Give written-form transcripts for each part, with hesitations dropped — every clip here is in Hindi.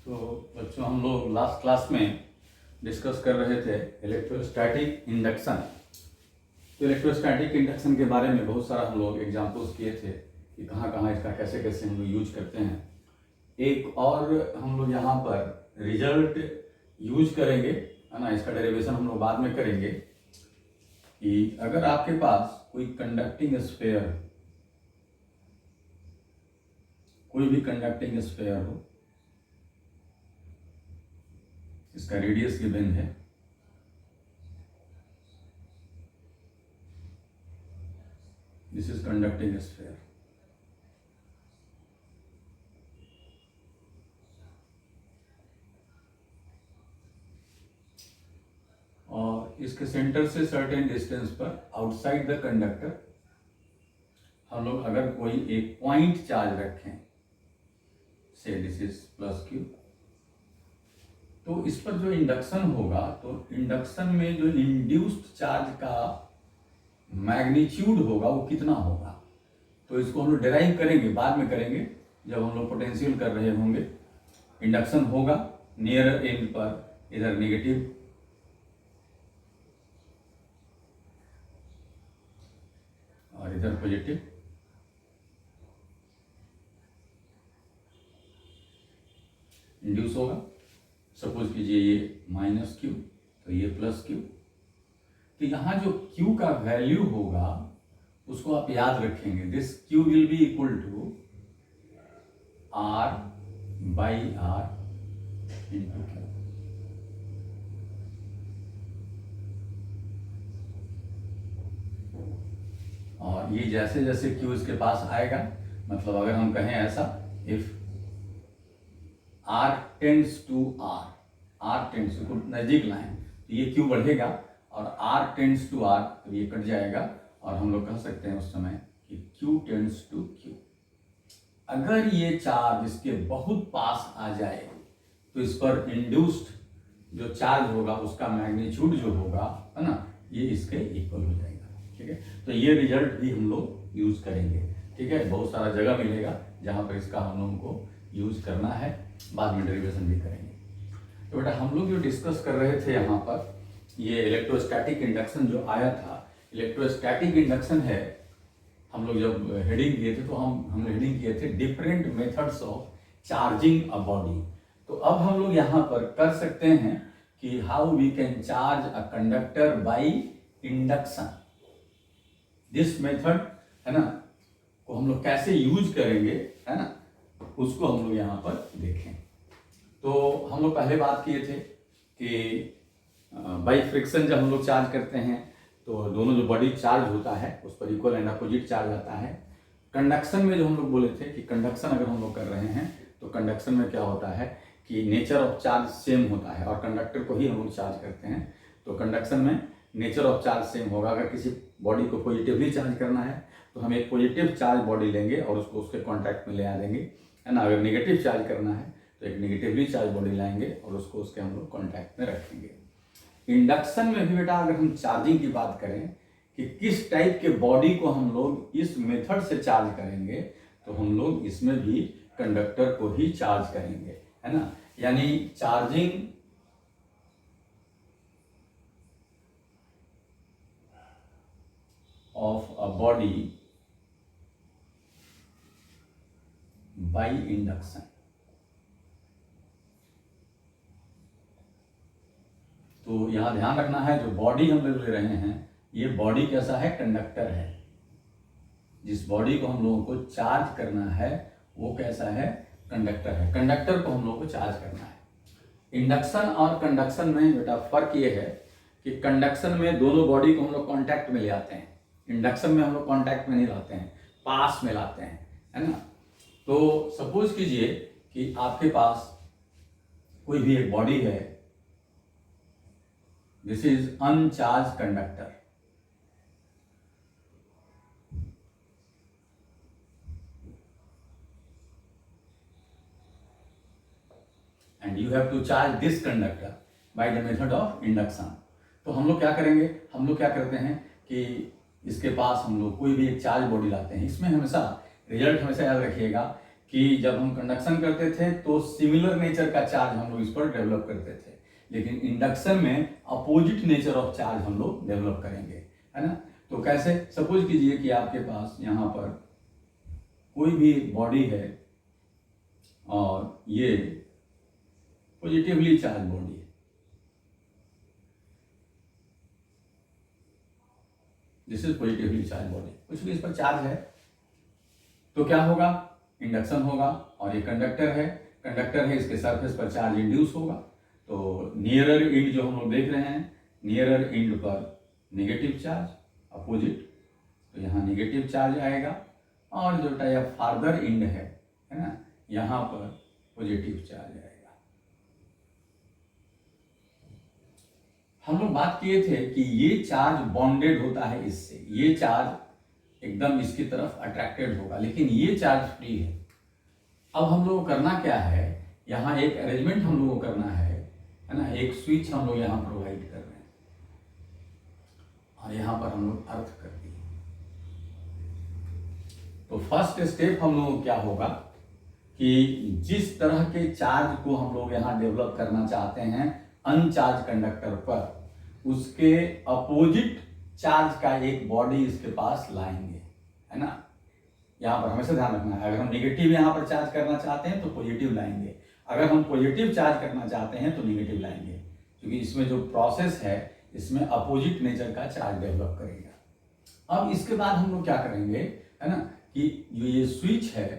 तो बच्चों, हम लोग लास्ट क्लास में डिस्कस कर रहे थे इलेक्ट्रोस्टैटिक इंडक्शन। तो इलेक्ट्रोस्टैटिक इंडक्शन के बारे में बहुत सारा हम लोग एग्जांपल्स किए थे कि कहाँ कहाँ इसका कैसे कैसे हम लोग यूज करते हैं। एक और हम लोग यहाँ पर रिजल्ट यूज करेंगे, है ना। इसका डेरिवेशन हम लोग बाद में करेंगे कि अगर आपके पास कोई कंडक्टिंग स्फीयर, कोई भी कंडक्टिंग स्फीयर हो, इसका रेडियस गिवन है, दिस इज कंडक्टिंग स्फीयर, और इसके सेंटर से सर्टेन डिस्टेंस पर आउटसाइड द कंडक्टर हम लोग अगर कोई एक पॉइंट चार्ज रखें, से दिस इज प्लस क्यू, तो इस पर जो इंडक्शन होगा, तो इंडक्शन में जो इंड्यूस्ड चार्ज का मैग्नीट्यूड होगा वो कितना होगा, तो इसको हम लोग डिराइव करेंगे, बाद में करेंगे जब हम लोग पोटेंशियल कर रहे होंगे। इंडक्शन होगा नियर एंड पर इधर नेगेटिव और इधर पॉजिटिव, इंड्यूस होगा। सपोज कीजिए ये माइनस क्यू, तो ये प्लस क्यू। तो यहाँ जो क्यू का वैल्यू होगा उसको आप याद रखेंगे, this Q will be equal to R by R into Q. और ये जैसे जैसे क्यू इसके पास आएगा, मतलब अगर हम कहें ऐसा, if R tends to R, R tends to नजदीक लाएं तो ये क्यू बढ़ेगा, और आर टेंड्स टू आर तो ये कट जाएगा, और हम लोग कह सकते हैं उस समय कि क्यू टेंड्स टू क्यू। अगर ये चार्ज इसके बहुत पास आ जाए तो इस पर इंड्यूस्ड जो चार्ज होगा उसका मैग्नीट्यूड जो होगा, है ना, ये इसके इक्वल हो जाएगा। ठीक है, तो ये रिजल्ट भी हम लोग यूज करेंगे। ठीक है, बहुत सारा जगह मिलेगा जहाँ पर इसका हम लोगों को यूज करना है, बाद में डेरिवेशन भी करेंगे। तो बेटा हम लोग जो डिस्कस कर रहे थे यहाँ पर, ये इलेक्ट्रोस्टैटिक इंडक्शन जो आया था, इलेक्ट्रोस्टैटिक इंडक्शन है, हम लोग जब हेडिंग किए थे तो हम हेडिंग किए थे different methods of charging a body. तो अब हम लोग यहाँ पर कर सकते हैं कि how we can charge a conductor by induction. This method, है ना, को हम लोग कैसे यूज करेंगे, है ना, उसको हम लोग यहाँ पर देखें। तो हम लोग पहले बात किए थे कि बाई फ्रिक्शन जब हम लोग चार्ज करते हैं तो दोनों जो बॉडी चार्ज होता है उस पर इक्वल एंड अपोजिट चार्ज आता है। कंडक्शन में जो हम लोग बोले थे कि कंडक्शन अगर हम लोग कर रहे हैं तो कंडक्शन में क्या होता है कि नेचर ऑफ चार्ज सेम होता है, और कंडक्टर को ही हम लोग चार्ज करते हैं। तो कंडक्शन में नेचर ऑफ चार्ज सेम होगा। अगर किसी बॉडी को पॉजिटिवली चार्ज करना है तो हम एक पॉजिटिव चार्ज बॉडी लेंगे और उसको उसके कॉन्टैक्ट में ले आ देंगे, है ना। अगर नेगेटिव चार्ज करना है तो एक नेगेटिवली चार्ज बॉडी लाएंगे और उसको उसके हम लोग कॉन्टैक्ट में रखेंगे। इंडक्शन में भी बेटा अगर हम चार्जिंग की बात करें कि किस टाइप के बॉडी को हम लोग इस मेथड से चार्ज करेंगे, तो हम लोग इसमें भी कंडक्टर को ही चार्ज करेंगे, है ना। यानी charging of a body by induction. तो यहां ध्यान रखना है, जो बॉडी हम लोग ले रहे हैं ये बॉडी कैसा है, कंडक्टर है। जिस बॉडी को हम लोगों को चार्ज करना है वो कैसा है, कंडक्टर है। कंडक्टर को हम लोग को चार्ज करना है। इंडक्शन और कंडक्शन में बेटा फर्क ये है कि कंडक्शन में दोनों बॉडी को हम लोग कॉन्टैक्ट में ले आते हैं, इंडक्शन में हम लोग कॉन्टैक्ट में नहीं लाते हैं, पास में लाते हैं, है ना। तो सपोज कीजिए कि आपके पास कोई भी एक बॉडी है, this is uncharge conductor, and you have to charge this conductor by the method of induction. तो हम लोग क्या करेंगे, हम लोग क्या करते हैं कि इसके पास हम लोग कोई भी एक चार्ज बॉडी लाते हैं। इसमें हमेशा रिजल्ट हमेशा याद रखिएगा कि जब हम कंडक्शन करते थे तो सिमिलर नेचर का चार्ज हम लोग इस पर डेवलप करते थे, लेकिन इंडक्शन में अपोजिट नेचर ऑफ चार्ज हम लोग डेवलप करेंगे, है ना। तो कैसे, सपोज कीजिए कि आपके पास यहाँ पर कोई भी बॉडी है और ये पॉजिटिवली चार्ज बॉडी है, this is positively charge body, कुछ भी इस पर चार्ज है, तो क्या होगा, इंडक्शन होगा। और ये कंडक्टर है, इसके सरफेस पर चार्ज इंड्यूस होगा। तो नियरर इंड जो हम लोग देख रहे हैं, नियरर इंड पर नेगेटिव चार्ज, अपोजिट, तो यहाँ नेगेटिव चार्ज आएगा। और जो फार्दर इंड है ना, यहाँ पर पॉजिटिव चार्ज आएगा। हम लोग बात किए थे कि ये चार्ज बॉन्डेड होता है इससे, ये चार्ज एकदम इसकी तरफ अट्रैक्टेड होगा, लेकिन ये चार्ज फ्री है। अब हम लोग को करना क्या है, यहाँ एक अरेंजमेंट हम लोग को करना है ना। एक स्विच हम लोग यहाँ प्रोवाइड कर रहे हैं और यहाँ पर हम लोग अर्थ कर दिए। तो फर्स्ट स्टेप हम लोग को क्या होगा कि जिस तरह के चार्ज को हम लोग यहाँ डेवलप करना चाहते हैं अनचार्ज कंडक्टर पर, उसके अपोजिट चार्ज का एक बॉडी इसके पास लाएंगे, है ना। यहाँ पर हमेशा ध्यान रखना है, अगर हम नेगेटिव यहाँ पर चार्ज करना चाहते हैं तो पॉजिटिव लाएंगे, अगर हम पॉजिटिव चार्ज करना चाहते हैं तो नेगेटिव लाएंगे, क्योंकि इसमें जो प्रोसेस है इसमें अपोजिट नेचर का चार्ज डेवलप करेगा। अब इसके बाद हम लोग क्या करेंगे, है ना, कि जो ये स्विच है,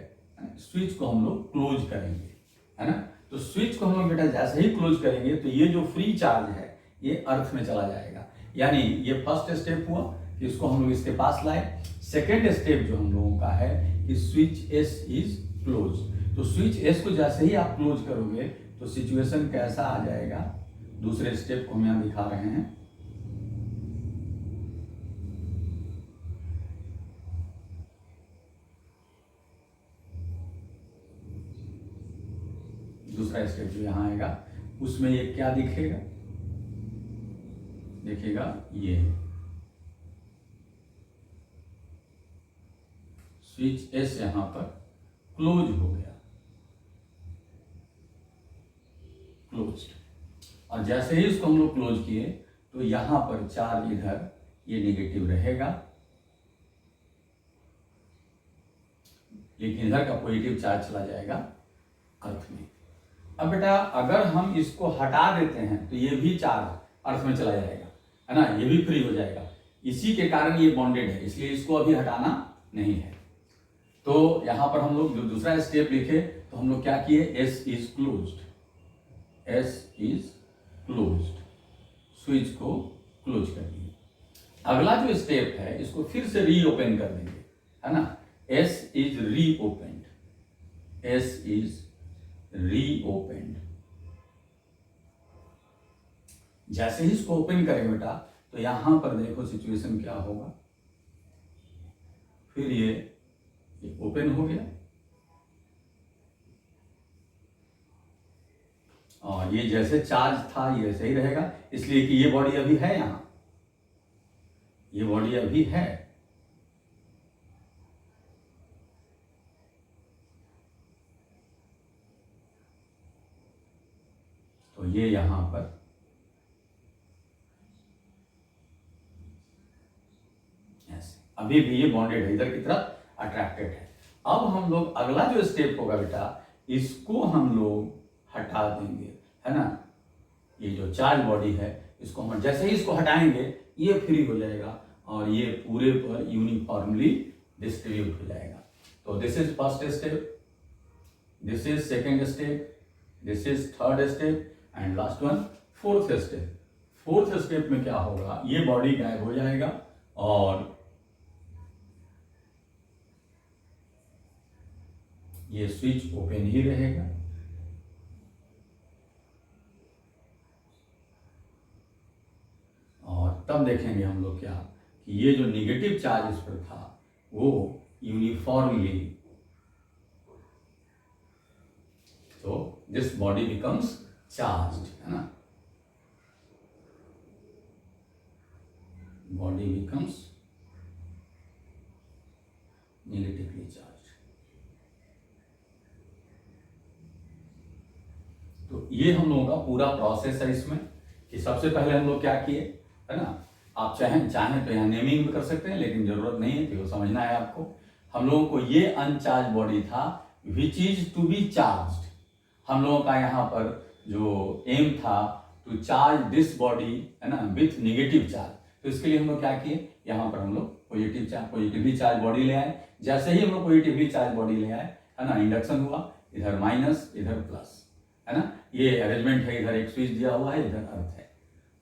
स्विच को हम लोग क्लोज करेंगे, है ना। तो स्विच को हम लोग बेटा जैसे ही क्लोज करेंगे तो ये जो फ्री चार्ज है ये अर्थ में चला जाएगा। यानी ये फर्स्ट स्टेप हुआ कि इसको हम लोग इसके पास लाए। सेकेंड स्टेप जो हम लोगों का है कि स्विच एस इज क्लोज। तो स्विच एस को जैसे ही आप क्लोज करोगे तो सिचुएशन कैसा आ जाएगा, दूसरे स्टेप को हम यहाँ दिखा रहे हैं। दूसरा स्टेप जो यहाँ आएगा उसमें ये क्या दिखेगा, देखिएगा ये स्विच एस यहाँ पर क्लोज हो गया, क्लोज्ड। और जैसे ही इसको हम लोग क्लोज किए तो यहां पर चार्ज इधर ये नेगेटिव रहेगा, लेकिन इधर का पॉजिटिव चार्ज चला जाएगा अर्थ में। अब बेटा अगर हम इसको हटा देते हैं तो ये भी चार्ज अर्थ में चला जाएगा, है ना, ये भी फ्री हो जाएगा। इसी के कारण ये बॉन्डेड है, इसलिए इसको अभी हटाना नहीं है। तो यहां पर हम लोग जो दूसरा स्टेप लिखे तो हम लोग क्या किए, S is closed, S is closed, switch को क्लोज कर दिए। अगला जो स्टेप है इसको फिर से रीओपन कर देंगे, है ना। As is reopen, as is reopen. जैसे ही इसको ओपन करें बेटा तो यहां पर देखो सिचुएशन क्या होगा, फिर ये ओपन हो गया और ये जैसे चार्ज था ये ऐसे ही रहेगा, इसलिए कि ये बॉडी अभी है, यहां ये बॉडी अभी है। तो ये यहां पर ऐसे अभी भी ये बॉन्डेड है, इधर की तरफ अट्रैक्टेड है। अब हम लोग अगला जो स्टेप होगा बेटा, इसको हम लोग हटा देंगे, है ना। ये जो चार्ज बॉडी है इसको हम जैसे ही इसको हटाएंगे ये फ्री हो जाएगा और ये पूरे पर यूनिफॉर्मली डिस्ट्रीब्यूट हो जाएगा। तो this is first step, this is second step, this is third step and last one fourth step. Fourth step में क्या होगा, ये बॉडी गायब हो जाएगा और ये स्विच ओपन ही रहेगा। और तब देखेंगे हम लोग क्या कि ये जो निगेटिव चार्ज इस पर था वो यूनिफॉर्मली, तो दिस बॉडी बिकम्स चार्ज्ड, है ना, बॉडी बिकम्स नेगेटिवली चार्ज। तो ये हम लोगों का पूरा प्रोसेस है इसमें, कि सबसे पहले हम लोग क्या किए, है ना। आप चाहें तो यहाँ नेमिंग भी कर सकते हैं, लेकिन जरूरत नहीं है, तो समझना है आपको। हम लोगों को ये अनचार्ज बॉडी था which is to be charged. हम लोगों का यहाँ पर जो एम था टू चार्ज दिस बॉडी, है ना, विथ नेगेटिव चार्ज। तो इसके लिए हम लोग क्या किए, यहाँ पर हम लोग पॉजिटिवली चार्ज बॉडी ले आए। जैसे ही हम लोग पॉजिटिवली चार्ज बॉडी ले आए, है ना, इंडक्शन हुआ, इधर माइनस इधर प्लस, है ना, ये अरेंजमेंट है। इधर एक स्विच दिया हुआ है, इधर अर्थ है।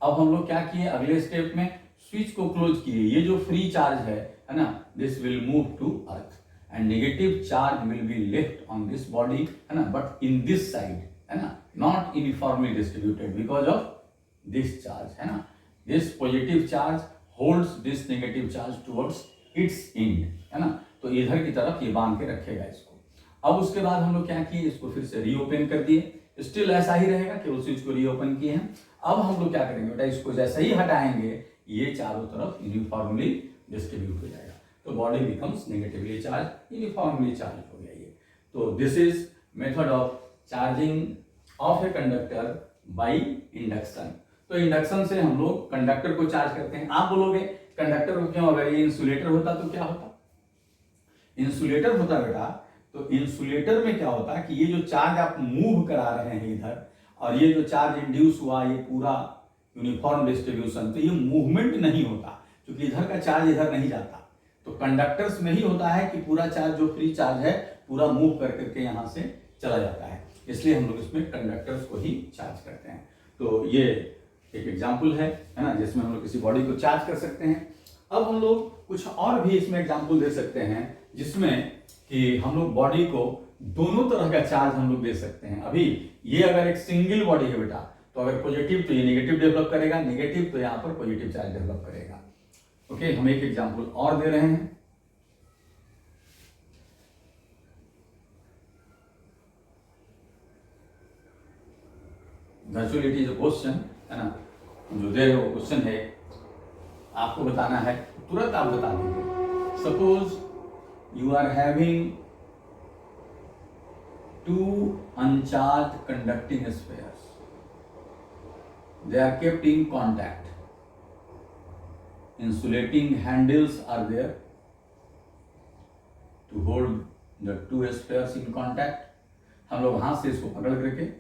अब हम लोग क्या किए, अगले स्टेप में स्विच को क्लोज किए। ये जो फ्री चार्ज है ना, this will move to earth and negative charge will be left on this body, है ना, बट इन दिस साइड, है ना, not uniformly distributed because of this charge, है ना। This positive charge holds this negative charge towards its end, है ना। तो इधर की तरफ ये बांध के रखेगा इसको। अब उसके बाद हम लोग क्या किए, इसको फिर से रीओपन कर दिए। स्टिल ऐसा ही रहेगा कि उस स्विच को रीओपन किए हैं। अब हम लोग क्या करेंगे बेटा, इसको जैसे ही हटाएंगे ये चारों तरफ यूनिफॉर्मली डिस्ट्रीब्यूट हो जाएगा, तो body becomes negatively charge, uniformly charge हो गया ये। तो this is method of charging of a conductor by induction. तो इंडक्शन से हम लोग कंडक्टर को चार्ज करते हैं। आप बोलोगे कंडक्टर को क्यों, अगर ये इंसुलेटर होता तो क्या होता, इंसुलेटर होता बेटा, तो इंसुलेटर में क्या होता है कि ये जो चार्ज आप मूव करा रहे हैं इधर, और ये जो चार्ज इंड्यूस हुआ, ये पूरा यूनिफॉर्म डिस्ट्रीब्यूशन, तो ये मूवमेंट नहीं होता, क्योंकि इधर का चार्ज इधर नहीं जाता। तो कंडक्टर्स में ही होता है कि पूरा चार्ज जो फ्री चार्ज है पूरा मूव कर करके यहाँ से चला जाता है, इसलिए हम लोग इसमें कंडक्टर्स को ही चार्ज करते हैं। तो ये एक एग्जाम्पल है ना, जिसमें हम लोग किसी बॉडी को चार्ज कर सकते हैं। अब हम लोग कुछ और भी इसमें एग्जाम्पल दे सकते हैं, जिसमें कि हम लोग बॉडी को दोनों तरह का चार्ज हम लोग दे सकते हैं। अभी ये अगर एक सिंगल बॉडी है बेटा, तो अगर पॉजिटिव तो ये नेगेटिव डेवलप करेगा, नेगेटिव तो यहाँ पर पॉजिटिव चार्ज डेवलप करेगा। ओके, हम एक एग्जाम्पल और दे रहे हैं। Virtual it is a question, है ना, जो दे रहे हो क्वेश्चन है, आपको बताना है, तुरंत आप बता दीजिए। Suppose you are having two uncharged conducting spheres. They are kept in contact. Insulating handles are there to hold the two spheres in contact. हम लोग हाथ से इसको पकड़ करके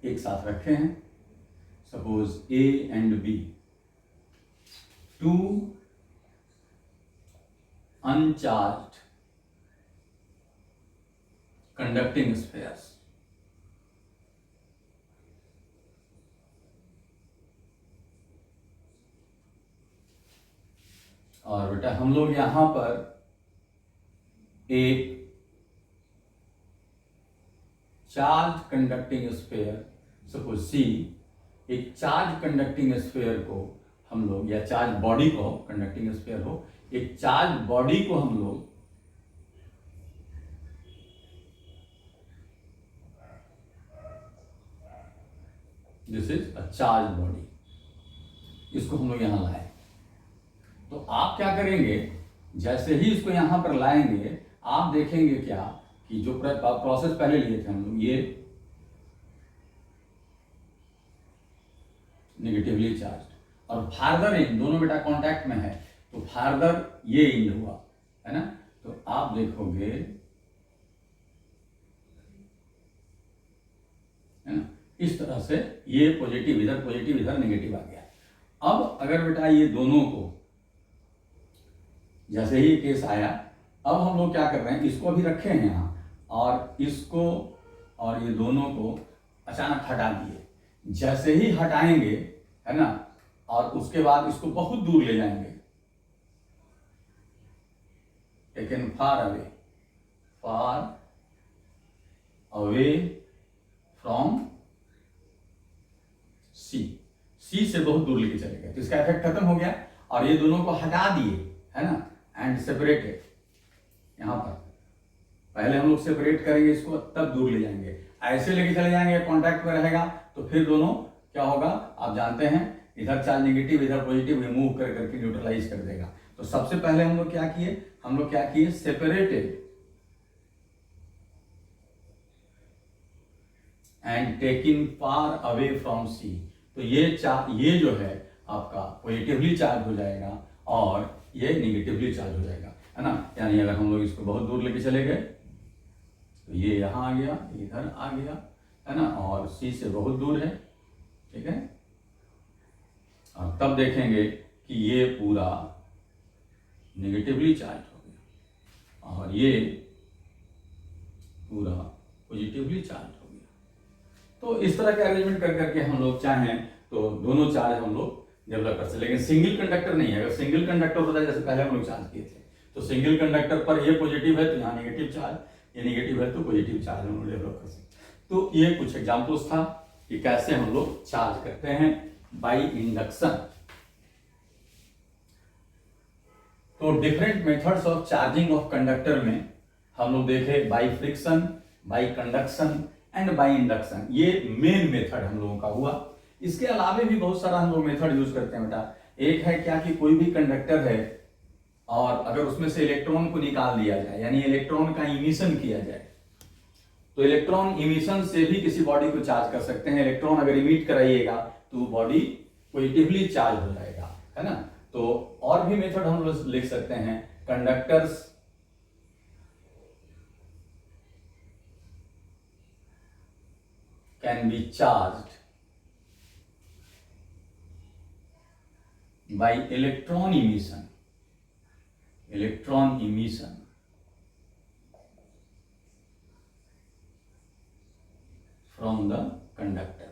एक साथ रखे हैं। Suppose A and B, two uncharged conducting spheres. और बेटा हम लोग यहां पर एक charge conducting sphere, suppose C, एक चार्ज कंडक्टिंग स्फीयर को हम लोग, या चार्ज बॉडी को, कंडक्टिंग स्फीयर हो, एक चार्ज बॉडी को हम लोग this is a charge body, इसको हम लोग यहां लाए। तो आप क्या करेंगे, जैसे ही इसको यहां पर लाएंगे, आप देखेंगे क्या कि जो प्रोसेस पहले लिए थे हम लोग, ये नेगेटिवली चार्ज, और फार्दर इन दोनों बेटा कांटेक्ट में है, तो फार्दर ये इंड हुआ, है ना। तो आप देखोगे, है ना, इस तरह से ये पॉजिटिव इधर नेगेटिव आ गया। अब अगर बेटा ये दोनों को, जैसे ही केस आया, अब हम लोग क्या कर रहे हैं, इसको भी रखे हैं यहाँ, और इसको और ये दोनों को अचानक हटा दिए। जैसे ही हटाएंगे, है ना, और उसके बाद इसको बहुत दूर ले जाएंगे, टेकन फार अवे फ्रॉम सी से बहुत दूर लेके चले गए, तो इसका इफेक्ट खत्म हो गया, और ये दोनों को हटा दिए, है ना, एंड सेपरेटेड। यहां पर पहले हम लोग सेपरेट करेंगे इसको, तब दूर ले जाएंगे, ऐसे लेके चले जाएंगे, कांटेक्ट में रहेगा, तो फिर दोनों क्या होगा आप जानते हैं, इधर चार्ज नेगेटिव इधर पॉजिटिव रिमूव कर करके न्यूट्रलाइज कर देगा। तो सबसे पहले हम लोग क्या किए, separated and taking far away from C. तो ये जो है आपका पॉजिटिवली चार्ज हो जाएगा और ये निगेटिवली चार्ज हो जाएगा, है ना। यानी अगर हम लोग इसको बहुत दूर लेके चले गए तो ये यहाँ आ गया, इधर आ गया, है ना, और सी से बहुत दूर है, ठीक है। और तब देखेंगे कि ये पूरा निगेटिवली चार्ज हो गया और ये पूरा पॉजिटिवली चार्ज हो गया। तो इस तरह के अरेंजमेंट कर करके हम लोग चाहें तो दोनों चार्ज हम लोग डेवलप कर सकते, लेकिन सिंगल कंडक्टर नहीं है। अगर सिंगल कंडक्टर होता है जैसे पहले हम लोग चार्ज किए थे, तो सिंगल कंडक्टर पर ये पॉजिटिव है तो यहाँ नेगेटिव चार्ज, ये नेगेटिव है तो पॉजिटिव चार्ज हम लोग डेवलप कर सकते। तो ये कुछ एग्जाम्पल्स था कि कैसे हम लोग चार्ज करते हैं बाई इंडक्शन। तो different methods of charging of conductor में हम लोग देखे by friction, by conduction and by induction. ये मेन मेथड हम लोगों का हुआ। इसके अलावे भी बहुत सारा हम लोग मेथड यूज करते हैं बेटा। एक है क्या कि कोई भी कंडक्टर है और अगर उसमें से इलेक्ट्रॉन को निकाल दिया जाए, यानी इलेक्ट्रॉन का इमिशन किया जाए, तो इलेक्ट्रॉन इमिशन से भी किसी बॉडी को चार्ज कर सकते हैं। इलेक्ट्रॉन अगर इमिट कराइएगा तो बॉडी पॉजिटिवली चार्ज हो जाएगा, है ना। तो और भी मेथड हम लोग लिख सकते हैं। Conductors can be charged by electron emission from the conductor।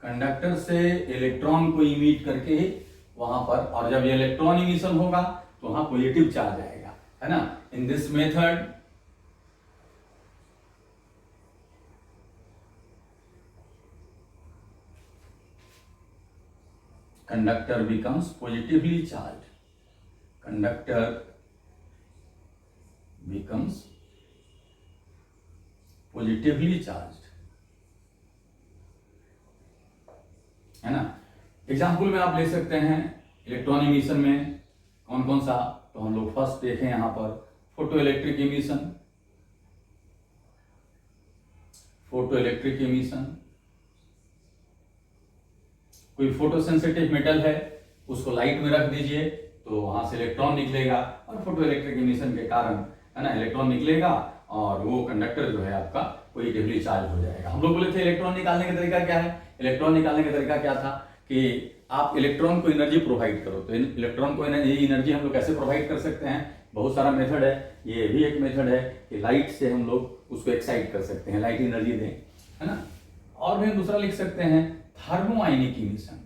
Conductor से इलेक्ट्रॉन को इमिट करके वहां पर, और जब ये इलेक्ट्रॉन इमिशन होगा तो वहां पॉजिटिव चार्ज आएगा, है ना। In this method conductor becomes positively charged, conductor becomes positively charged, है ना। एग्जाम्पल में आप ले सकते हैं इलेक्ट्रॉन इमिशन में कौन कौन सा। तो हम लोग फर्स्ट देखें यहां पर फोटो इलेक्ट्रिक इमिशन। कोई फोटो सेंसिटिव मेटल है उसको लाइट में रख दीजिए तो वहां से इलेक्ट्रॉन निकलेगा और फोटो इलेक्ट्रिक इमिशन के कारण, है ना, इलेक्ट्रॉन निकलेगा और वो कंडक्टर जो है आपका पॉजिटिवली चार्ज हो जाएगा। हम लोग बोले थे इलेक्ट्रॉन निकालने का तरीका क्या है। इलेक्ट्रॉन निकालने का तरीका क्या था कि आप इलेक्ट्रॉन को एनर्जी प्रोवाइड करो। तो इलेक्ट्रॉन को एनर्जी हम लोग कैसे प्रोवाइड कर सकते हैं, बहुत सारा मेथड है। ये भी एक मेथड है कि लाइट से हम लोग उसको एक्साइट कर सकते हैं, लाइट एनर्जी दें, है ना। और भी दूसरा लिख सकते हैं थर्मोआयनिक इमिशन।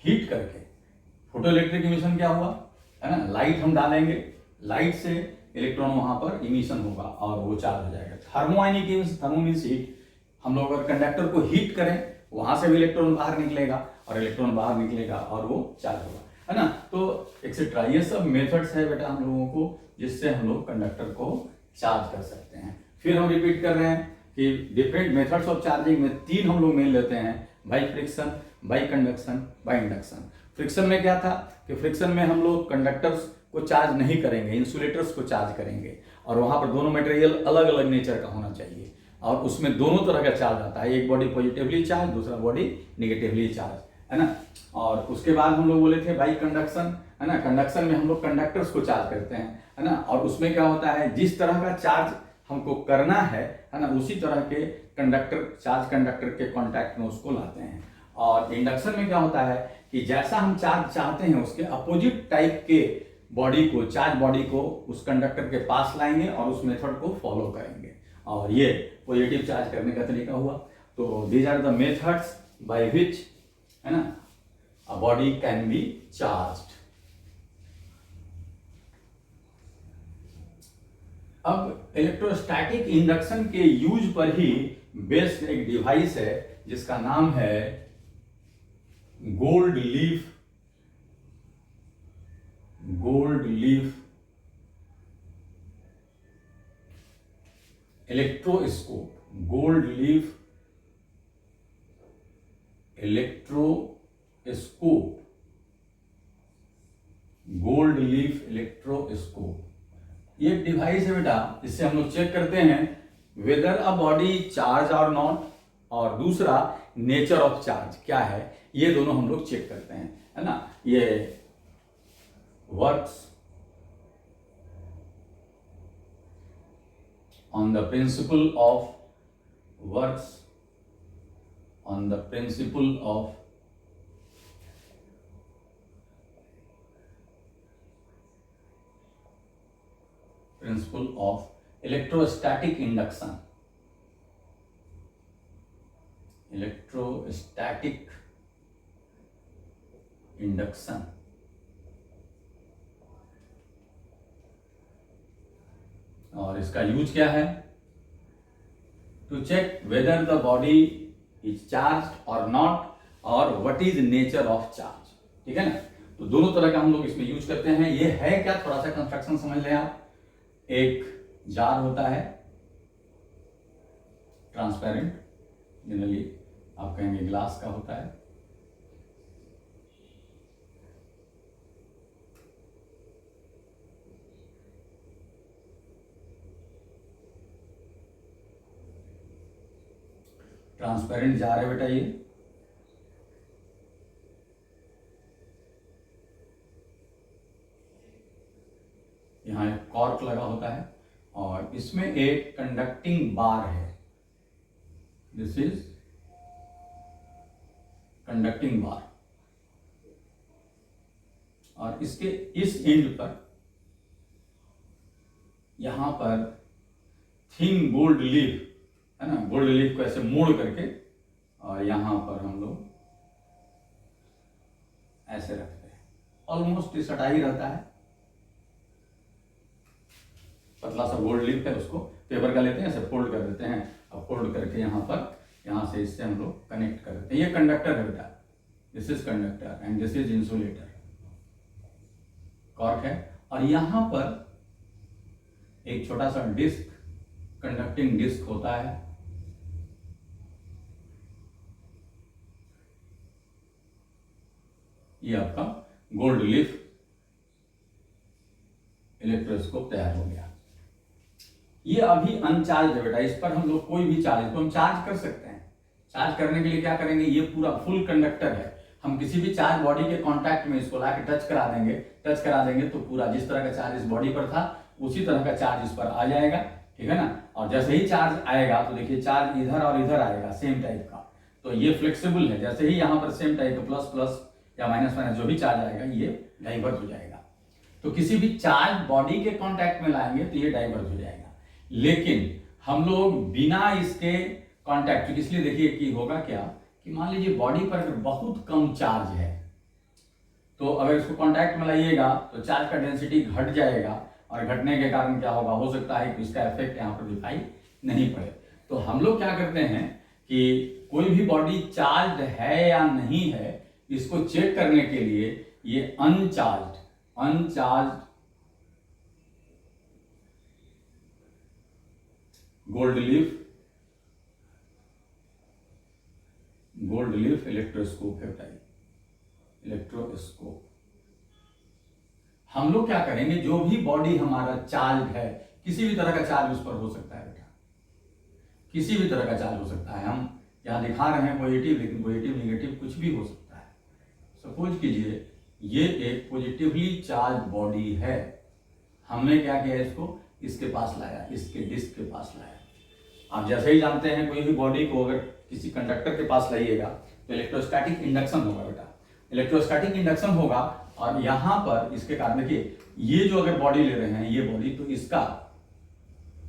हीट करके। फोटो इलेक्ट्रिक इमिशन क्या हुआ, है ना, लाइट हम डालेंगे, लाइट से इलेक्ट्रॉन वहां पर इमिशन होगा और वो चार्ज हो जाएगा। थर्मोआयनिक इमिशन, थर्मो मींस हीट। हम लोग अगर कंडक्टर को हीट करें वहां से भी इलेक्ट्रॉन बाहर निकलेगा और इलेक्ट्रॉन बाहर निकलेगा और वो चार्ज होगा, है ना। तो एक्सेट्रा ये सब मेथड्स है बेटा हम लोगों को, जिससे हम लोग कंडक्टर को चार्ज कर सकते हैं। फिर हम रिपीट कर रहे हैं कि डिफरेंट मेथड्स ऑफ चार्जिंग में तीन हम लोग मेन लेते हैं, by friction, by conduction, by induction. Friction में क्या था कि फ्रिक्शन में हम लोग कंडक्टर्स को चार्ज नहीं करेंगे, इंसुलेटर्स को चार्ज करेंगे और वहां पर दोनों मटेरियल अलग अलग नेचर का होना चाहिए और उसमें दोनों तरह का चार्ज आता है। एक बॉडी पॉजिटिवली चार्ज, दूसरा बॉडी निगेटिवली चार्ज, है ना। और उसके बाद हम लोग बोले थे बाई कंडक्शन, है ना। कंडक्शन में हम लोग कंडक्टर्स को चार्ज करते हैं, है ना। और उसमें क्या होता है, जिस तरह का चार्ज हमको करना है ना, उसी तरह के कंडक्टर के कांटेक्ट में उसको लाते हैं। और इंडक्शन में क्या होता है कि जैसा हम चार्ज चाहते हैं उसके अपोजिट टाइप के चार्ज बॉडी को उस कंडक्टर के पास लाएंगे और उस मेथड को फॉलो करेंगे और ये पॉजिटिव चार्ज करने का तरीका हुआ। तो these are the methods by which, है ना, a body can be charged. अब इलेक्ट्रोस्टैटिक इंडक्शन के यूज पर ही बेस्ड एक डिवाइस है जिसका नाम है gold leaf electroscope. Gold leaf electroscope, gold leaf electroscope, ये एक डिवाइस है बेटा, इससे हम लोग चेक करते हैं वेदर अ बॉडी चार्ज और नॉट, और दूसरा नेचर ऑफ चार्ज क्या है, ये दोनों हम लोग चेक करते हैं, है ना। ये works on the principle of electrostatic induction। और इसका यूज क्या है, to check whether the body is charge और नॉट, और what is nature of charge, ठीक है ना। तो दोनों तरह का हम लोग इसमें यूज करते हैं। ये है क्या, थोड़ा सा कंस्ट्रक्शन समझ लें आप। एक जार होता है ट्रांसपेरेंट, जनरली आप कहेंगे ग्लास का होता है, ट्रांसपेरेंट जार है बेटा ये। यहाँ एक कॉर्क लगा होता है और इसमें एक कंडक्टिंग बार है, दिस इज कंडक्टिंग बार, और इसके इस एंड पर यहां पर थिन गोल्ड लीफ है ना, गोल्ड लीफ को ऐसे मोड़ करके और यहां पर हम लोग ऐसे रखते हैं, ऑलमोस्ट सटा ही रहता है, पतला सा गोल्ड लीफ है, उसको पेपर का लेते हैं, ऐसे फोल्ड कर देते हैं, और फोल्ड करके यहाँ से इससे हम लोग कनेक्ट कर देते हैं। ये कंडक्टर है बेटा, this is conductor and this is insulator, cork है, और यहां पर एक छोटा सा डिस्क, कंडक्टिंग डिस्क होता है, ये आपका गोल्ड लीफ इलेक्ट्रोस्कोप तैयार हो गया। ये अभी अनचार्ज है बेटा, इस पर हम लोग कोई भी चार्ज, इसको हम चार्ज कर सकते हैं। चार्ज करने के लिए क्या करेंगे, ये पूरा फुल कंडक्टर है, हम किसी भी चार्ज बॉडी के कांटेक्ट में इसको लाके टच करा देंगे तो पूरा जिस तरह का चार्ज इस बॉडी पर था उसी तरह का चार्ज इस पर आ जाएगा, ठीक है ना। और जैसे ही चार्ज आएगा तो देखिए चार्ज इधर और इधर आएगा सेम टाइप का, तो ये फ्लेक्सिबल है, जैसे ही यहाँ पर सेम टाइप का प्लस प्लस या माइनस माइनस जो भी चार्ज आएगा ये डाइवर्ट हो जाएगा। तो किसी भी चार्ज बॉडी के कांटेक्ट में लाएंगे तो ये डाइवर्ट हो जाएगा, लेकिन हम लोग बिना इसके कांटेक्ट, इसलिए देखिए कि होगा क्या कि मान लीजिए बॉडी पर अगर बहुत कम चार्ज है तो अगर इसको कांटेक्ट में लाइएगा तो चार्ज का डेंसिटी घट जाएगा, और घटने के कारण क्या होगा, हो सकता है कि इसका इफेक्ट यहाँ पर दिखाई नहीं पड़े। तो हम लोग क्या करते हैं कि कोई भी बॉडी चार्ज है या नहीं है, इसको चेक करने के लिए ये अनचार्ज गोल्ड लीफ इलेक्ट्रोस्कोप है बताइए, इलेक्ट्रोस्कोप। हम लोग क्या करेंगे, जो भी बॉडी हमारा चार्ज है, किसी भी तरह का चार्ज उस पर हो सकता है बेटा, किसी भी तरह का चार्ज हो सकता है। हम यहां दिखा रहे हैं पॉजिटिव, लेकिन पॉजिटिव नेगेटिव कुछ भी हो सकता है। सपोज कीजिए ये एक पॉजिटिवली चार्ज बॉडी है, हमने क्या किया, इसको इसके पास लाया, इसके डिस्क के पास लाया। आप जैसे ही जानते हैं कोई भी बॉडी को अगर किसी कंडक्टर के पास लाइएगा तो इलेक्ट्रोस्टैटिक इंडक्शन होगा बेटा, इलेक्ट्रोस्टैटिक इंडक्शन होगा, और यहां पर इसके कारण देखिए ये जो अगर बॉडी ले रहे हैं, ये बॉडी, तो इसका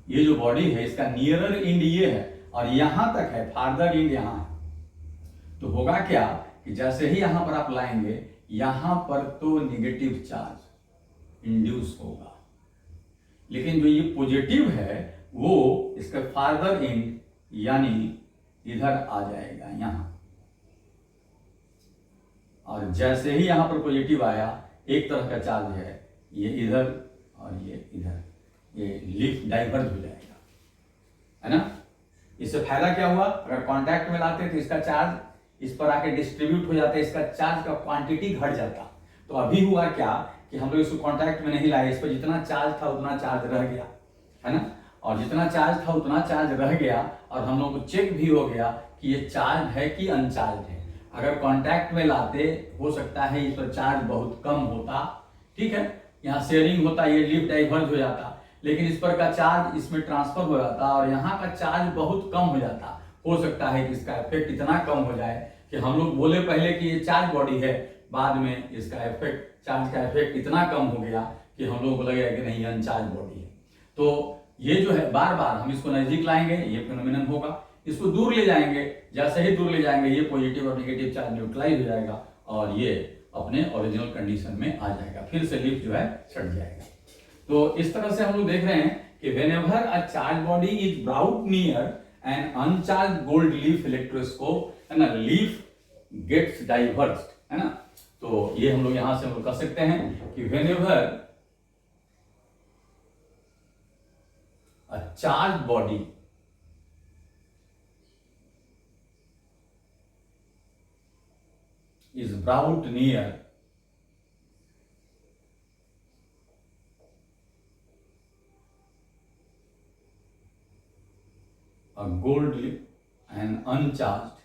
ये जो बॉडी है इसका नियरर एंड ये है और यहां तक है, फार्दर एंड यहां है। तो होगा क्या कि जैसे ही यहां पर आप लाएंगे, यहां पर तो नेगेटिव चार्ज इंड्यूस होगा, लेकिन जो ये पॉजिटिव है वो इसका फार्दर एंड यानी इधर आ जाएगा यहां, और जैसे ही यहां पर पॉजिटिव आया, एक तरह का चार्ज है ये इधर और ये इधर, ये लीफ डाइवर्ज हो जाएगा, है ना। इससे फायदा क्या हुआ, अगर कांटेक्ट में लाते तो इसका चार्ज इस पर आके डिस्ट्रीब्यूट हो जाता है, इसका चार्ज का क्वांटिटी घट जाता। तो अभी हुआ क्या कि हम लोग इसको कांटेक्ट में नहीं लाए, इस पर जितना चार्ज था उतना चार्ज रह गया, है ना, और जितना चार्ज था उतना चार्ज रह गया, और हम लोग को चेक भी हो गया कि ये चार्ज है कि अनचार्ज है। अगर कांटेक्ट में लाते हो सकता है इस पर चार्ज बहुत कम होता, ठीक है, यहाँ शेयरिंग होता, ये लिफ्ट डाइवर्ज हो जाता, लेकिन इस पर का चार्ज इसमें ट्रांसफर हो जाता और यहाँ का चार्ज बहुत कम हो जाता। हो सकता है कि इसका इफेक्ट इतना कम हो जाए कि हम लोग बोले पहले कि ये चार्ज बॉडी है, बाद में इसका इफेक्ट, चार्ज का इफेक्ट इतना कम हो गया कि हम लोग को लगेगा कि नहीं अनचार्ज बॉडी है। तो ये जो है बार बार हम इसको नजदीक लाएंगे ये फिनोमिनन होगा, इसको दूर ले जाएंगे, जैसे ही दूर ले जाएंगे ये पॉजिटिव और नेगेटिव चार्ज न्यूट्रलाइज हो जाएगा और ये अपने ओरिजिनल कंडीशन में आ जाएगा, फिर से लिफ्ट जो है छट जाएगा। तो इस तरह से हम लोग देख रहे हैं कि whenever a charged body is brought near an uncharged gold leaf electroscope, है ना, leaf gets diverged, है ना। तो ये हम लोग यहां से हम लोग कह सकते हैं कि whenever a charged body is brought near a gold leaf, an uncharged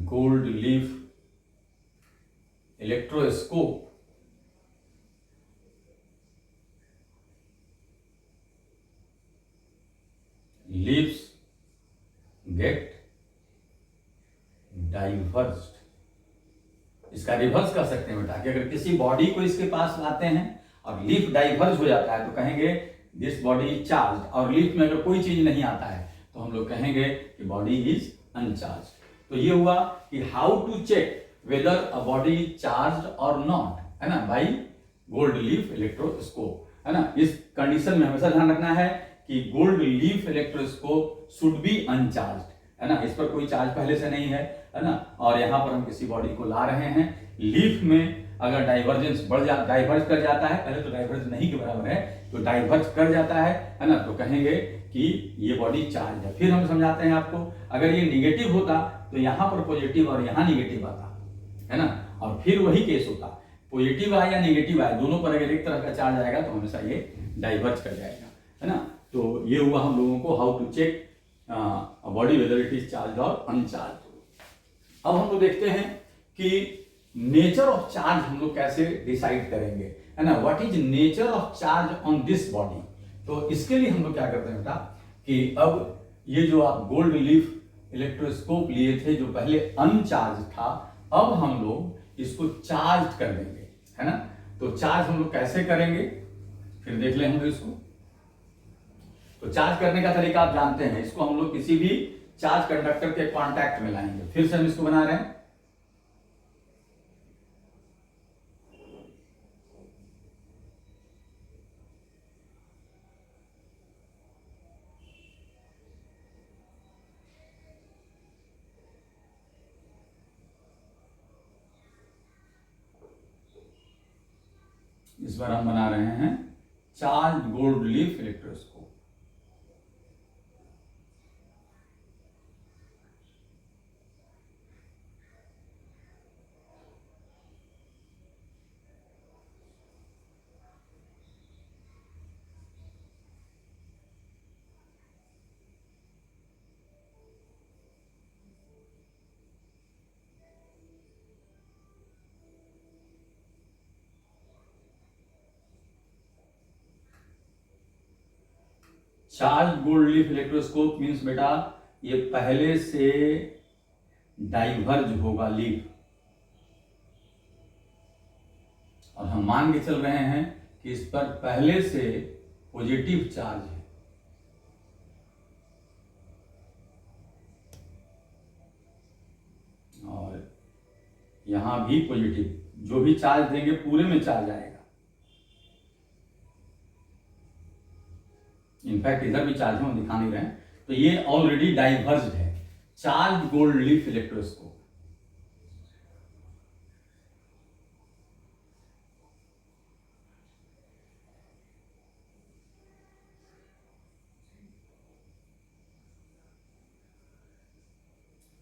gold leaf electroscope leaves get diverged। इसका रिवर्स कर सकते हैं बेटा कि अगर किसी बॉडी को इसके पास लाते हैं और लीफ डाइवर्ज हो जाता है तो कहेंगे दिस बॉडी इज चार्ज, और लीफ में अगर कोई चीज नहीं आता है तो हम लोग कहेंगे कि बॉडी इज अनचार्ज। तो ये हुआ कि how to check whether a body is charge और नॉट, है ना, बाई गोल्ड लीफ इलेक्ट्रोस्कोप, है ना। इस कंडीशन में हमेशा ध्यान रखना है कि gold leaf electroscope should be अनचार्ज, है ना, इस पर कोई चार्ज पहले से नहीं है ना, और यहाँ पर हम किसी बॉडी को ला रहे हैं, लीफ में अगर डाइवर्जेंस डाइवर्ज कर जाता है, पहले तो डाइवर्ज नहीं के बराबर है, तो डाइवर्ज कर जाता है ना, तो कहेंगे कि ये बॉडी चार्ज है। फिर हम समझाते हैं आपको, अगर ये निगेटिव होता तो यहाँ पर पॉजिटिव और यहाँ निगेटिव आता, है ना, और फिर वही केस होता, पॉजिटिव आए या निगेटिव आए, दोनों पर अगर एक तरह का चार्ज आएगा तो हमेशा ये डाइवर्ज कर जाएगा, है ना। तो ये हुआ हम लोगों को how to check body whether it is charge और अनचार्ज। अब हम लोग देखते हैं कि नेचर ऑफ चार्ज हम लोग कैसे डिसाइड करेंगे, है ना, what is nature of charge on this body. तो इसके लिए हम लोग क्या करते हैं बेटा कि अब ये जो आप गोल्ड लीफ इलेक्ट्रोस्कोप लिए थे जो पहले अनचार्ज था, अब हम लोग इसको चार्ज कर देंगे, है ना। तो चार्ज हम लोग कैसे करेंगे फिर देख लें हम लोग इसको। तो चार्ज करने का तरीका आप जानते हैं, इसको हम लोग किसी भी चार्ज कंडक्टर के कांटेक्ट में लाएंगे। फिर से हम इसको बना रहे हैं, इस बार हम बना रहे हैं charge gold leaf electroscope. Charge gold leaf electroscope means बेटा ये पहले से डाइवर्ज होगा लीफ, और हम मान के चल रहे हैं कि इस पर पहले से पॉजिटिव चार्ज है, और यहां भी पॉजिटिव, जो भी चार्ज देंगे पूरे में चार्ज आएगा। इनफैक्ट इधर भी चार्ज हम दिखा नहीं रहे हैं, तो ये ऑलरेडी डाइवर्ज्ड है चार्ज गोल्ड लीफ इलेक्ट्रोस्कोप।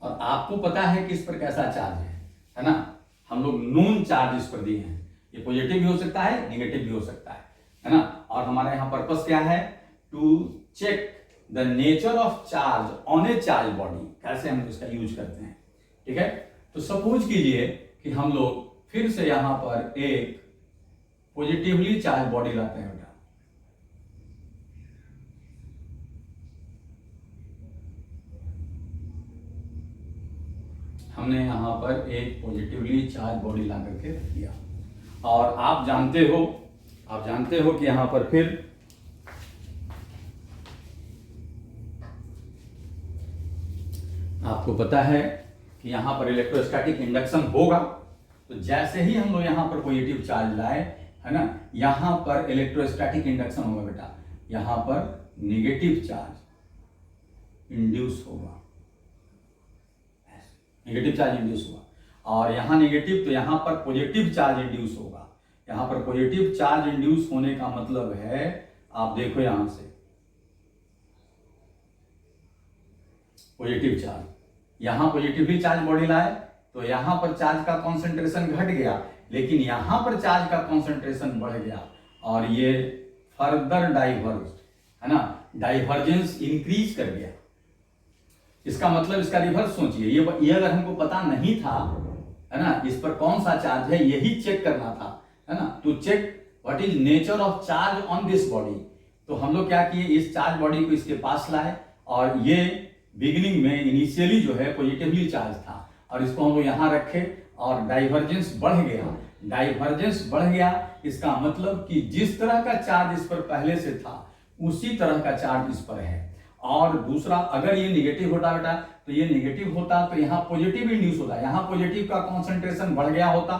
और आपको पता है कि इस पर कैसा चार्ज है ना। हम लोग नोन चार्ज इस पर दिए हैं, ये पॉजिटिव भी हो सकता है, नेगेटिव भी हो सकता है ना। और हमारे यहाँ पर्पस क्या है, to check the nature of charge on a charge body, कैसे हम इसका यूज करते हैं। ठीक है, तो सपोज कीजिए कि हम लोग फिर से यहां पर एक पॉजिटिवली चार्ज बॉडी लाते हैं बेटा। हमने यहां पर एक पॉजिटिवली चार्ज बॉडी ला करके रख दिया, और आप जानते हो कि यहां पर फिर आपको पता है कि यहां पर इलेक्ट्रोस्टैटिक इंडक्शन होगा। तो जैसे ही हम लोग यहां पर पॉजिटिव चार्ज लाए, है ना, यहां पर इलेक्ट्रोस्टैटिक इंडक्शन होगा बेटा, यहां पर नेगेटिव चार्ज इंड्यूस होगा, नेगेटिव चार्ज इंड्यूस हुआ। और यहां नेगेटिव, तो यहां पर पॉजिटिव चार्ज इंड्यूस होगा। यहां पर पॉजिटिव चार्ज इंड्यूस होने का मतलब है, आप देखो यहां से पॉजिटिव चार्ज, यहां पॉजिटिवली चार्ज बॉडी लाए तो यहां पर चार्ज का कॉन्सेंट्रेशन घट गया, लेकिन यहां पर चार्ज का कॉन्सेंट्रेशन बढ़ गया, और ये फर्दर डाइवर्ज, है ना, डाइवर्जेंस इंक्रीज कर गया। इसका मतलब इसका रिवर्स सोचिए, ये अगर हमको पता नहीं था, है ना, इस पर कौन सा चार्ज है, यही चेक करना था, है ना, to check what is nature of charge on this body. तो हम लोग क्या किए, इस चार्ज बॉडी को इसके पास लाए, और ये बिगिनिंग में इनिशियली जो है पॉजिटिवली चार्ज था, और इसको हम लोग यहां रखे, और डाइवर्जेंस बढ़ गया। डाइवर्जेंस बढ़ गया, इसका मतलब कि जिस तरह का चार्ज इस पर पहले से था उसी तरह का चार्ज इस पर है। और दूसरा, अगर ये निगेटिव होता बेटा, तो ये निगेटिव होता तो यहाँ पॉजिटिव इंड्यूस होता, यहाँ पॉजिटिव का कॉन्सेंट्रेशन बढ़ गया होता,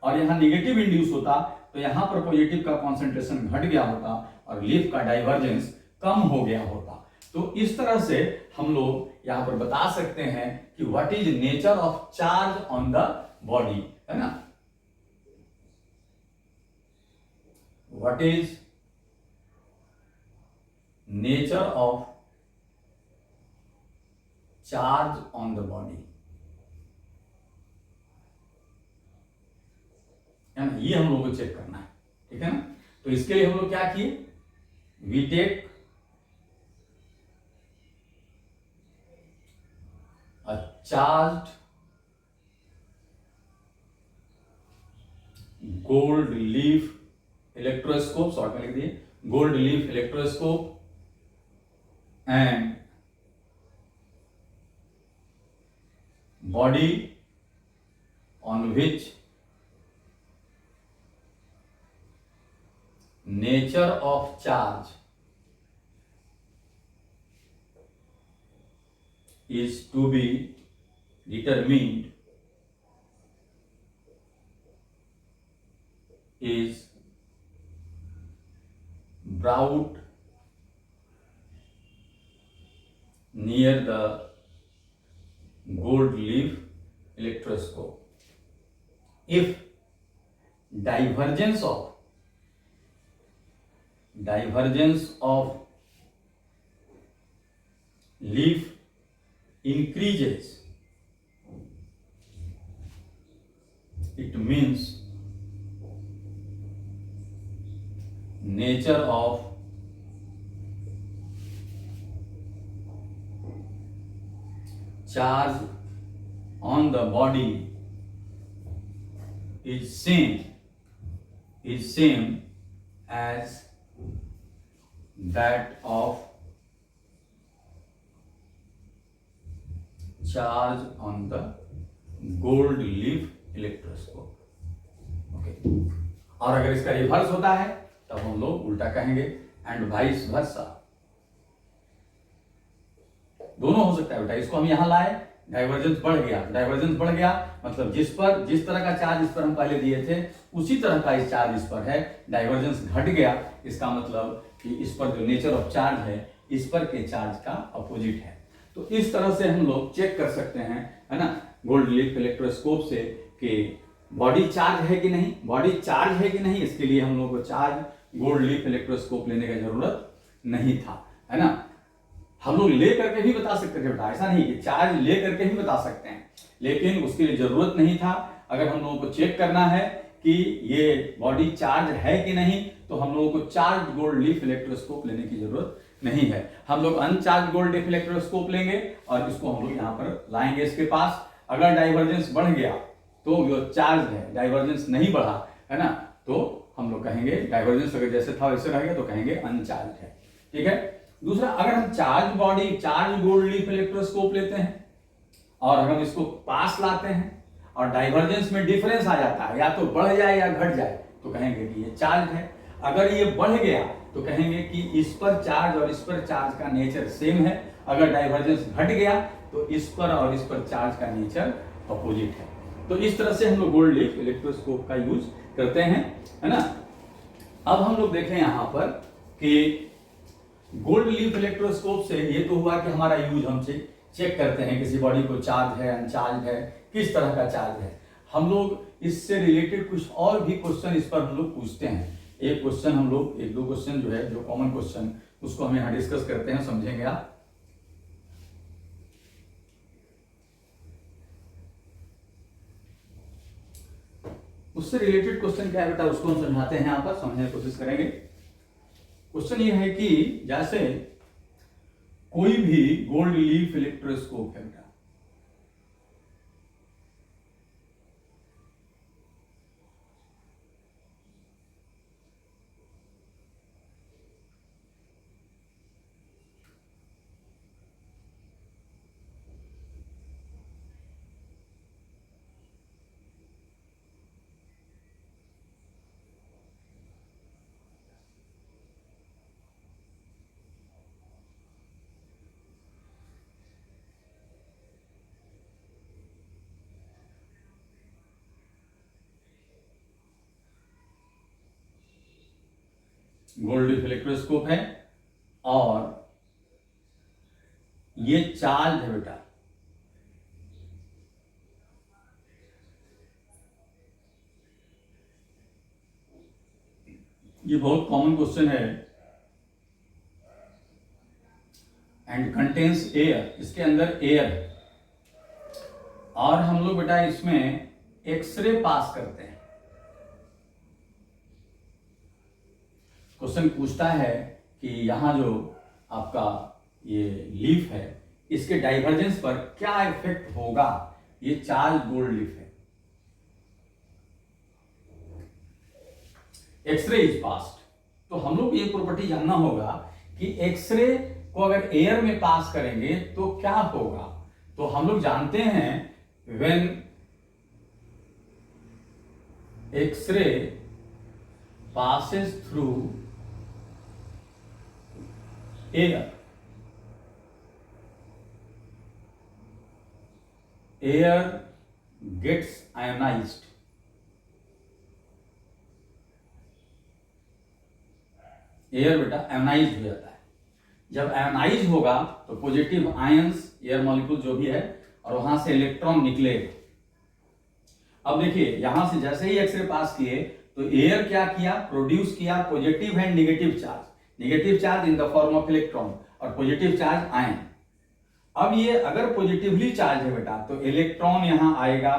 और यहाँ निगेटिव इंड्यूस होता तो यहाँ पर पॉजिटिव का कॉन्सेंट्रेशन घट गया होता, और लीफ का डाइवर्जेंस कम हो गया होता। तो इस तरह से हम लोग यहाँ पर बता सकते हैं कि what is nature of charge on the body, है ना। What is nature of charge on the body, है ना, ये हम लोग को चेक करना है। ठीक है ना, तो इसके लिए हम लोग क्या किए, we take a charged gold leaf electroscope, short में लिख दिए, gold leaf electroscope, and body on which nature of charge is to be determined is brought near the gold leaf electroscope. If divergence of leaf increases, it means nature of charge on the body is same as that of charge on the gold leaf electroscope. Okay, और अगर इसका रिवर्स होता है तब हम लोग उल्टा कहेंगे, एंड वाइस वर्सा। दोनों हो सकता है बेटा। इसको हम यहां लाए, डाइवर्जेंस बढ़ गया मतलब जिस तरह का चार्ज इस पर हम पहले दिए थे उसी तरह का इस चार्ज इस पर है, डाइवर्जेंस घट गया, इसका मतलब कि इस पर जो नेचर ऑफ चार्ज है इस पर के चार्ज का अपोजिट है। तो इस तरह से हम लोग चेक कर सकते हैं, है ना, गोल्ड लीफ इलेक्ट्रोस्कोप से कि बॉडी चार्ज है कि नहीं, इसके लिए हम लोग को चार्ज गोल्ड लीफ इलेक्ट्रोस्कोप लेने की जरूरत नहीं था, है ना। हम लोग ले करके भी बता सकते थे बेटा, ऐसा नहीं कि चार्ज ले करके भी बता सकते हैं। लेकिन उसके लिए जरूरत नहीं था। अगर हम लोगों को चेक करना है कि ये बॉडी चार्ज है कि नहीं, तो हम लोगों को चार्ज गोल्ड लीफ इलेक्ट्रोस्कोप लेने की जरूरत नहीं है। हम लोग अनचार्ज गोल्ड लीफ इलेक्ट्रोस्कोप लेंगे और इसको हम लोग यहाँ पर लाएंगे इसके पास। अगर डाइवर्जेंस बढ़ गया तो जो चार्ज है, डाइवर्जेंस नहीं बढ़ा है ना, तो हम लोग कहेंगे डाइवर्जेंस अगर जैसे था वैसे रहेगा तो कहेंगे अनचार्ज है। ठीक है। दूसरा, अगर हम charge body charge gold leaf electroscope लेते हैं और अगर हम इसको पास लाते हैं और डाइवर्जेंस में डिफरेंस आ जाता है, या तो बढ़ जाए या घट जाए, तो कहेंगे कि ये चार्ज है। अगर ये बढ़ गया तो कहेंगे कि इस पर चार्ज और इस पर चार्ज का नेचर सेम है। अगर डाइवर्जेंस घट गया तो इस पर और इस पर चार्ज का नेचर अपोजिट है। तो इस तरह से हम लोग गोल्ड लीफ इलेक्ट्रोस्कोप का यूज करते हैं, है ना। अब हम लोग देखें यहां पर कि गोल्ड लीफ इलेक्ट्रोस्कोप से ये तो हुआ कि हमारा यूज हम चेक करते हैं किसी बॉडी को चार्ज है, अनचार्ज है, किस तरह का चार्ज है। हम लोग इससे रिलेटेड कुछ और भी क्वेश्चन इस पर हम लोग पूछते हैं। एक क्वेश्चन हम लोग, एक दो क्वेश्चन जो है, जो कॉमन क्वेश्चन, उसको हम यहाँ डिस्कस करते हैं, समझेंगे आप। उससे रिलेटेड क्वेश्चन क्या है बेटा, उसको हम समझाते हैं यहाँ पर, समझने की कोशिश करेंगे। क्वेश्चन ये है कि जैसे कोई भी गोल्ड लीफ इलेक्ट्रोस्कोप है बेटा, गोल्ड लीफ इलेक्ट्रोस्कोप है और ये चार्ज है बेटा। ये बहुत कॉमन क्वेश्चन है। एंड कंटेन्स एयर, इसके अंदर एयर है और हम लोग बेटा इसमें एक्सरे पास करते हैं। क्वेश्चन पूछता है कि यहां जो आपका ये लीफ है, इसके डाइवर्जेंस पर क्या इफेक्ट होगा। ये चार्ज गोल्ड लीफ है। एक्सरे इज पास्ड, तो हम लोग ये प्रॉपर्टी जानना होगा कि एक्सरे को अगर एयर में पास करेंगे तो क्या होगा। तो हम लोग जानते हैं when X-ray passes through air, air gets ionized। Air बेटा आयोनाइज हो जाता है। जब आयोनाइज होगा तो पॉजिटिव आयंस, एयर मॉलिक्यूल जो भी है, और वहां से इलेक्ट्रॉन निकलेगा। अब देखिए यहां से जैसे ही एक्सरे पास किए तो एयर क्या किया, प्रोड्यूस किया positive and negative charge. Negative charge in the form of electron और पॉजिटिव चार्ज आयन। अब ये अगर पॉजिटिवली चार्ज है बेटा तो इलेक्ट्रॉन यहां आएगा,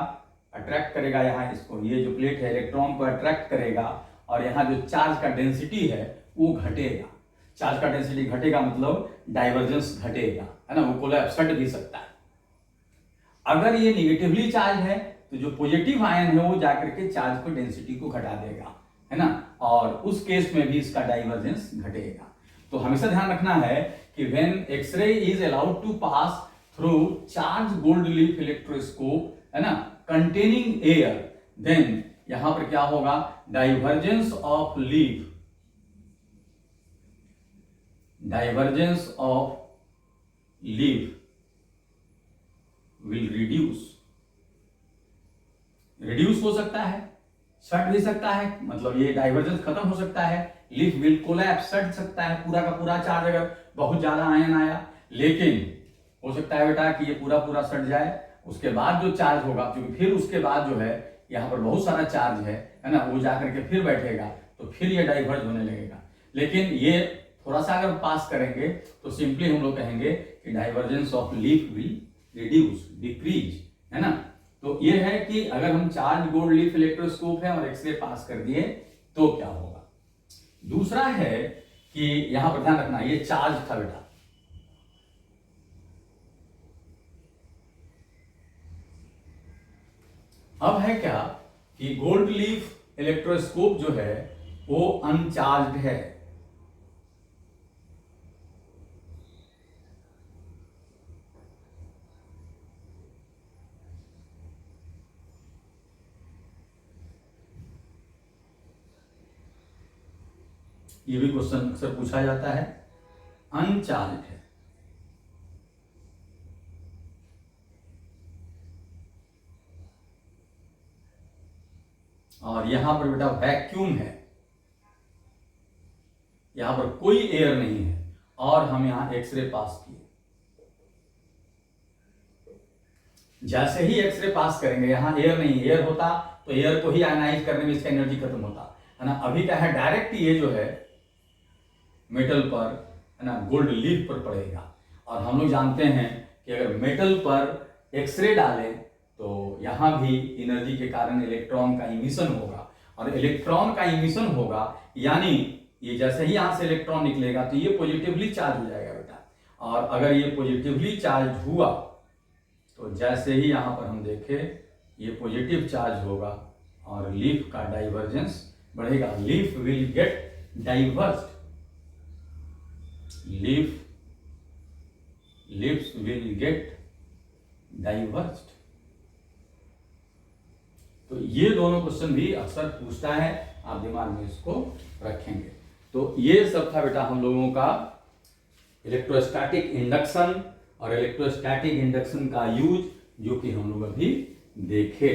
अट्रैक्ट करेगा यहाँ इसको, ये जो प्लेट है इलेक्ट्रॉन को अट्रैक्ट करेगा और यहाँ जो चार्ज का डेंसिटी है वो घटेगा। चार्ज का डेंसिटी घटेगा मतलब डाइवर्जेंस घटेगा, है ना, वो कोलैप्स हट भी सकता है। अगर ये निगेटिवली चार्ज है तो जो पॉजिटिव आयन है वो जाकर के चार्ज को डेंसिटी को घटा देगा, है ना, और उस केस में भी इसका डाइवर्जेंस घटेगा। तो हमेशा ध्यान रखना है कि when X-ray is allowed to pass through charge gold leaf electroscope, है ना, कंटेनिंग एयर, देन यहां पर क्या होगा, divergence of leaf, divergence of leaf will reduce हो सकता है, सट भी सकता है, मतलब ये डाइवर्जेंस खत्म हो सकता है। लीफ विल कोलैप्स, सट सकता है पूरा का पूरा चार्ज अगर बहुत ज्यादा आयन आया। लेकिन हो सकता है बेटा कि ये पूरा पूरा सट जाए, उसके बाद जो चार्ज होगा, क्योंकि फिर उसके बाद जो है यहाँ पर बहुत सारा चार्ज है ना, वो जाकर के फिर बैठेगा तो फिर ये डाइवर्ज होने लगेगा। लेकिन ये थोड़ा सा अगर पास करेंगे तो सिंपली हम लोग कहेंगे कि divergence of leaf will reduce, decrease, है ना। तो ये है कि अगर हम चार्ज गोल्ड लीफ इलेक्ट्रोस्कोप है और एक्सरे पास कर दिए तो क्या होगा। दूसरा है कि यहां पर ध्यान रखना, ये चार्ज था बेटा, अब है क्या कि गोल्ड लीफ इलेक्ट्रोस्कोप जो है वो अनचार्ज है। ये भी क्वेश्चन अक्सर पूछा जाता है, अनचार्ज है। और यहां पर बेटा वैक्यूम है, यहां पर कोई एयर नहीं है और हम यहां एक्सरे पास किए। जैसे ही एक्सरे पास करेंगे, यहां एयर नहीं, एयर होता तो एयर को ही आयनाइज करने में इसका एनर्जी खत्म होता है ना। अभी क्या है, डायरेक्ट ये जो है मेटल पर है ना गोल्ड लीफ पर पड़ेगा। और हम लोग जानते हैं कि अगर मेटल पर एक्सरे डालें तो यहां भी एनर्जी के कारण इलेक्ट्रॉन का इमिशन होगा, और इलेक्ट्रॉन का इमिशन होगा यानी ये जैसे ही यहां से इलेक्ट्रॉन निकलेगा तो ये पॉजिटिवली चार्ज हो जाएगा बेटा। और अगर ये पॉजिटिवली चार्ज हुआ तो जैसे ही यहां पर हम देखें ये पॉजिटिव चार्ज होगा और लीफ का डाइवर्जेंस बढ़ेगा, leaf will get diversed, leafs will get diversed. तो ये दोनों क्वेश्चन भी अक्सर पूछता है, आप दिमाग में इसको रखेंगे। तो ये सब था बेटा हम लोगों का इलेक्ट्रोस्टैटिक इंडक्शन और इलेक्ट्रोस्टैटिक इंडक्शन का यूज, जो कि हम लोग अभी देखे।